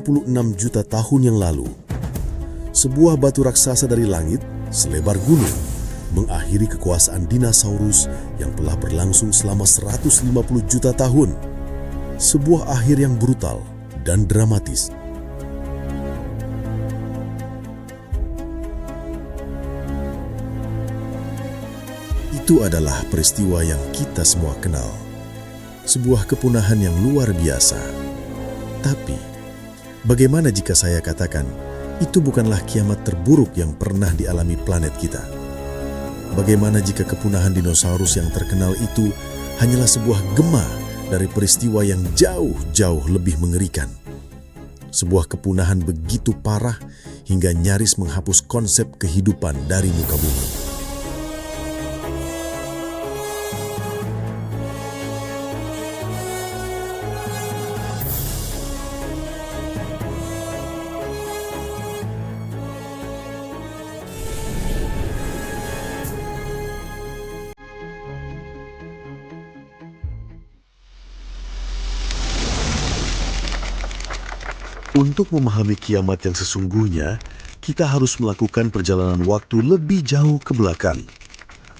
66 juta tahun yang lalu, sebuah batu raksasa dari langit selebar gunung mengakhiri kekuasaan dinosaurus yang telah berlangsung selama 150 juta tahun. Sebuah akhir yang brutal dan dramatis. Itu adalah peristiwa yang kita semua kenal. Sebuah kepunahan yang luar biasa. Tapi, bagaimana jika saya katakan itu bukanlah kiamat terburuk yang pernah dialami planet kita? Bagaimana jika kepunahan dinosaurus yang terkenal itu hanyalah sebuah gema dari peristiwa yang jauh-jauh lebih mengerikan? Sebuah kepunahan begitu parah hingga nyaris menghapus konsep kehidupan dari muka bumi. Untuk memahami kiamat yang sesungguhnya, kita harus melakukan perjalanan waktu lebih jauh ke belakang.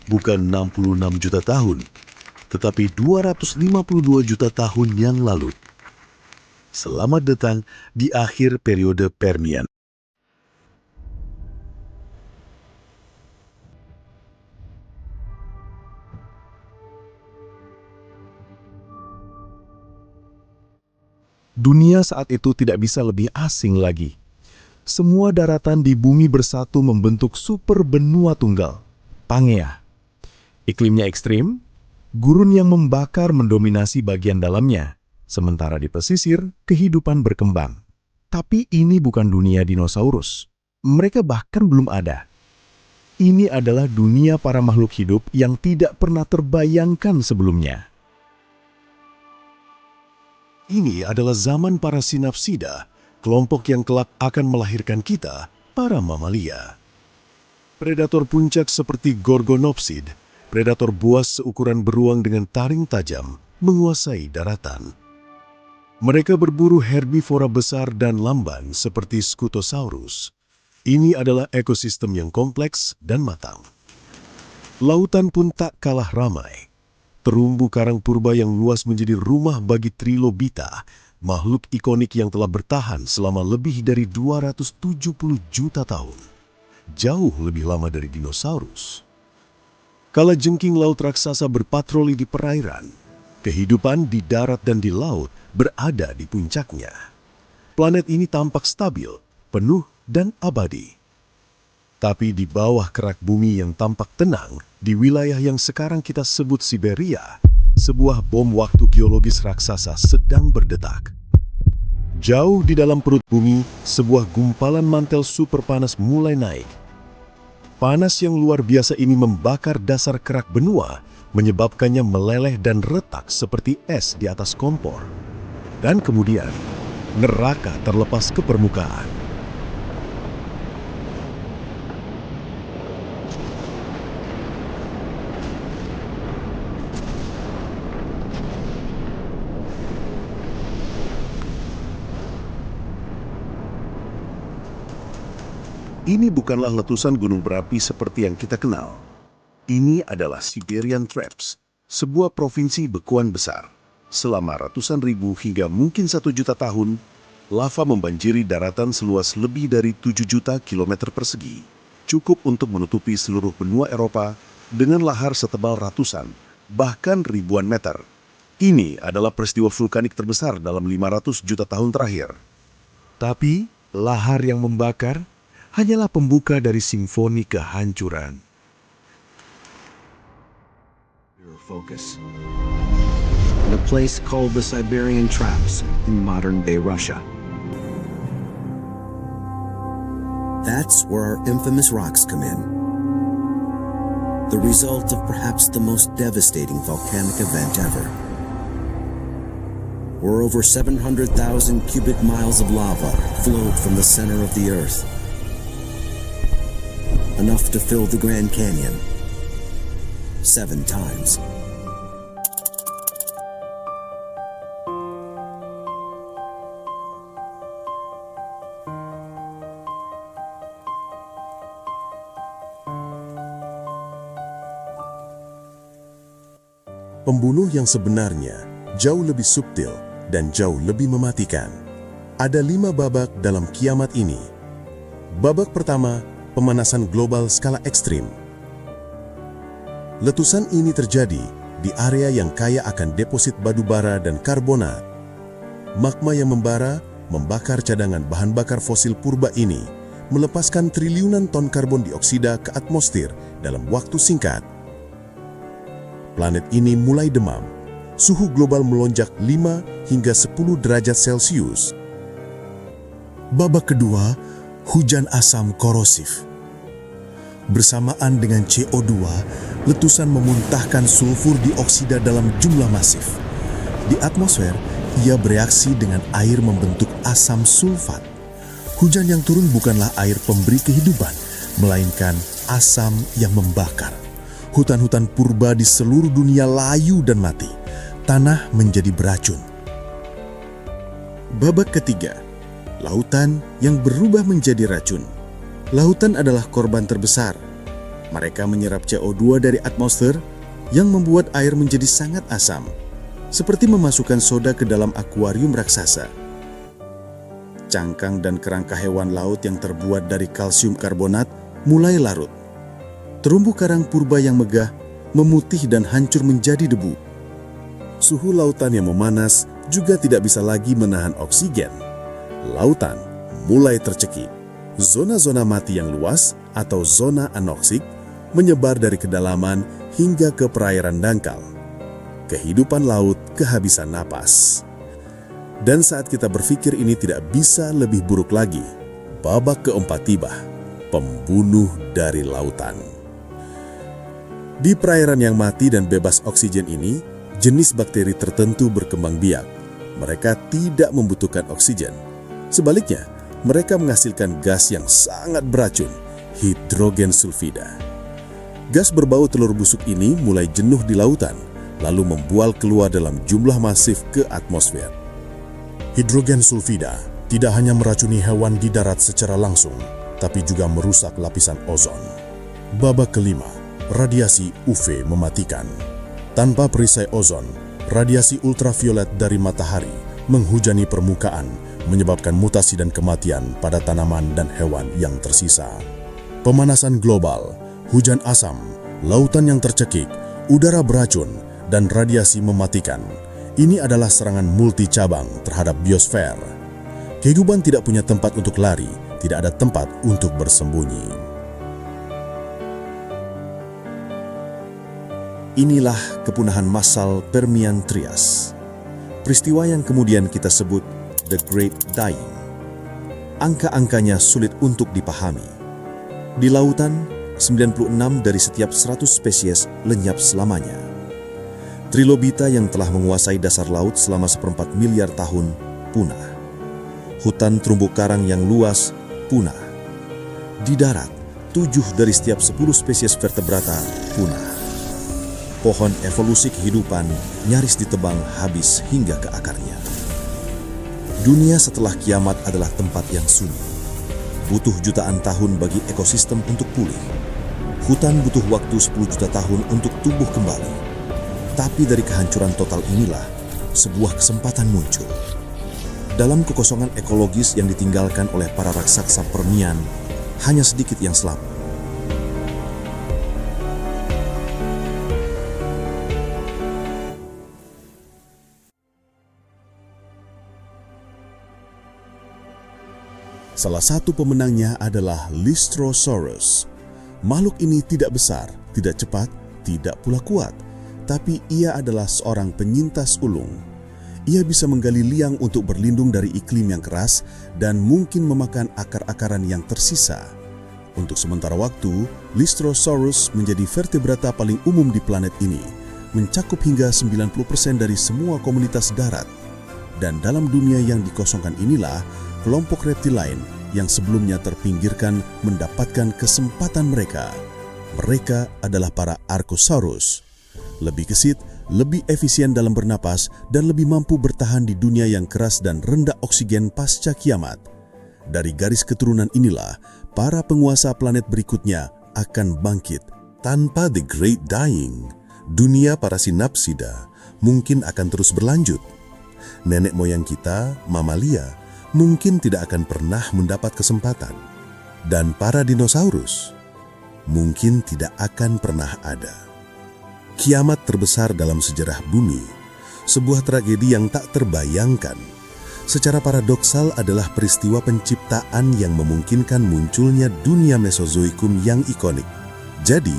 Bukan 66 juta tahun, tetapi 252 juta tahun yang lalu. Selamat datang di akhir periode Permian. Dunia saat itu tidak bisa lebih asing lagi. Semua daratan di bumi bersatu membentuk super benua tunggal, Pangea. Iklimnya ekstrim, gurun yang membakar mendominasi bagian dalamnya, sementara di pesisir kehidupan berkembang. Tapi ini bukan dunia dinosaurus. Mereka bahkan belum ada. Ini adalah dunia para makhluk hidup yang tidak pernah terbayangkan sebelumnya. Ini adalah zaman para sinapsida, kelompok yang kelak akan melahirkan kita, para mamalia. Predator puncak seperti Gorgonopsid, predator buas seukuran beruang dengan taring tajam, menguasai daratan. Mereka berburu herbivora besar dan lamban seperti Scutosaurus. Ini adalah ekosistem yang kompleks dan matang. Lautan pun tak kalah ramai. Terumbu karang purba yang luas menjadi rumah bagi trilobita, makhluk ikonik yang telah bertahan selama lebih dari 270 juta tahun. Jauh lebih lama dari dinosaurus. Kalajengking laut raksasa berpatroli di perairan, kehidupan di darat dan di laut berada di puncaknya. Planet ini tampak stabil, penuh dan abadi. Tapi di bawah kerak bumi yang tampak tenang, di wilayah yang sekarang kita sebut Siberia, sebuah bom waktu geologis raksasa sedang berdetak. Jauh di dalam perut bumi, sebuah gumpalan mantel super panas mulai naik. Panas yang luar biasa ini membakar dasar kerak benua, menyebabkannya meleleh dan retak seperti es di atas kompor. Dan kemudian, neraka terlepas ke permukaan. Ini bukanlah letusan gunung berapi seperti yang kita kenal. Ini adalah Siberian Traps, sebuah provinsi bekuan besar. Selama ratusan ribu hingga mungkin 1 juta tahun, lava membanjiri daratan seluas lebih dari 7 juta kilometer persegi. Cukup untuk menutupi seluruh benua Eropa dengan lahar setebal ratusan, bahkan ribuan meter. Ini adalah peristiwa vulkanik terbesar dalam 500 juta tahun terakhir. Tapi, lahar yang membakar hanyalah pembuka dari simfoni kehancuran. Focus. In a place called the Siberian Traps in modern-day Russia. That's where our infamous rocks come in. The result of perhaps the most devastating volcanic event ever. Where over 700,000 cubic miles of lava flowed from the center of the Earth. Enough to fill the Grand Canyon 7 times. Pembunuh yang sebenarnya jauh lebih subtil dan jauh lebih mematikan. Ada 5 babak dalam kiamat ini. Babak pertama, pemanasan global skala ekstrim. Letusan ini terjadi di area yang kaya akan deposit batu bara dan karbonat. Magma yang membara membakar cadangan bahan bakar fosil purba ini, melepaskan triliunan ton karbon dioksida ke atmosfer dalam waktu singkat. Planet ini mulai demam. Suhu global melonjak 5 hingga 10 derajat Celcius. Babak kedua, hujan asam korosif. Bersamaan dengan CO2, letusan memuntahkan sulfur dioksida dalam jumlah masif. Di atmosfer, ia bereaksi dengan air membentuk asam sulfat. Hujan yang turun bukanlah air pemberi kehidupan, melainkan asam yang membakar. Hutan-hutan purba di seluruh dunia layu dan mati. Tanah menjadi beracun. Babak ketiga, lautan yang berubah menjadi racun. Lautan adalah korban terbesar. Mereka menyerap CO2 dari atmosfer yang membuat air menjadi sangat asam, seperti memasukkan soda ke dalam akuarium raksasa. Cangkang dan kerangka hewan laut yang terbuat dari kalsium karbonat mulai larut. Terumbu karang purba yang megah memutih dan hancur menjadi debu. Suhu lautan yang memanas juga tidak bisa lagi menahan oksigen. Lautan mulai tercekik. Zona-zona mati yang luas atau zona anoksik menyebar dari kedalaman hingga ke perairan dangkal. Kehidupan laut kehabisan napas. Dan saat kita berpikir ini tidak bisa lebih buruk lagi, babak keempat tiba, pembunuh dari lautan. Di perairan yang mati dan bebas oksigen ini, jenis bakteri tertentu berkembang biak. Mereka tidak membutuhkan oksigen. Sebaliknya, mereka menghasilkan gas yang sangat beracun, hidrogen sulfida. Gas berbau telur busuk ini mulai jenuh di lautan, lalu membual keluar dalam jumlah masif ke atmosfer. Hidrogen sulfida tidak hanya meracuni hewan di darat secara langsung, tapi juga merusak lapisan ozon. Babak kelima, radiasi UV mematikan. Tanpa perisai ozon, radiasi ultraviolet dari matahari menghujani permukaan, menyebabkan mutasi dan kematian pada tanaman dan hewan yang tersisa. Pemanasan global, hujan asam, lautan yang tercekik, udara beracun, dan radiasi mematikan. Ini adalah serangan multi-cabang terhadap biosfer. Kehidupan tidak punya tempat untuk lari, tidak ada tempat untuk bersembunyi. Inilah kepunahan massal Permian Trias. Peristiwa yang kemudian kita sebut The Great Dying. Angka-angkanya sulit untuk dipahami. Di lautan, 96 dari setiap 100 spesies lenyap selamanya. Trilobita yang telah menguasai dasar laut selama 1/4 miliar tahun punah. Hutan terumbu karang yang luas punah. Di darat, 7 dari setiap 10 spesies vertebrata punah. Pohon evolusi kehidupan nyaris ditebang habis hingga ke akarnya. Dunia setelah kiamat adalah tempat yang sunyi. Butuh jutaan tahun bagi ekosistem untuk pulih. Hutan butuh waktu 10 juta tahun untuk tumbuh kembali. Tapi dari kehancuran total inilah sebuah kesempatan muncul. Dalam kekosongan ekologis yang ditinggalkan oleh para raksasa Permian, hanya sedikit yang selamat. Salah satu pemenangnya adalah Lystrosaurus. Makhluk ini tidak besar, tidak cepat, tidak pula kuat, tapi ia adalah seorang penyintas ulung. Ia bisa menggali liang untuk berlindung dari iklim yang keras dan mungkin memakan akar-akaran yang tersisa. Untuk sementara waktu, Lystrosaurus menjadi vertebrata paling umum di planet ini, mencakup hingga 90% dari semua komunitas darat. Dan dalam dunia yang dikosongkan inilah, kelompok reptil lain yang sebelumnya terpinggirkan mendapatkan kesempatan mereka. Mereka adalah para Archosaurus. Lebih gesit, lebih efisien dalam bernapas, dan lebih mampu bertahan di dunia yang keras dan rendah oksigen pasca kiamat. Dari garis keturunan inilah, para penguasa planet berikutnya akan bangkit. Tanpa The Great Dying, dunia para sinapsida mungkin akan terus berlanjut. Nenek moyang kita, mamalia, mungkin tidak akan pernah mendapat kesempatan. Dan para dinosaurus mungkin tidak akan pernah ada. Kiamat terbesar dalam sejarah bumi, sebuah tragedi yang tak terbayangkan, secara paradoksal adalah peristiwa penciptaan yang memungkinkan munculnya dunia Mesozoikum yang ikonik. Jadi,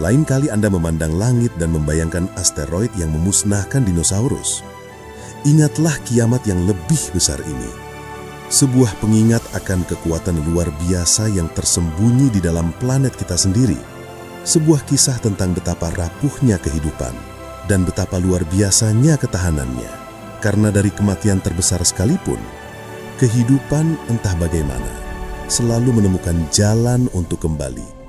lain kali Anda memandang langit dan membayangkan asteroid yang memusnahkan dinosaurus, ingatlah kiamat yang lebih besar ini. Sebuah pengingat akan kekuatan luar biasa yang tersembunyi di dalam planet kita sendiri. Sebuah kisah tentang betapa rapuhnya kehidupan dan betapa luar biasanya ketahanannya. Karena dari kematian terbesar sekalipun, kehidupan entah bagaimana selalu menemukan jalan untuk kembali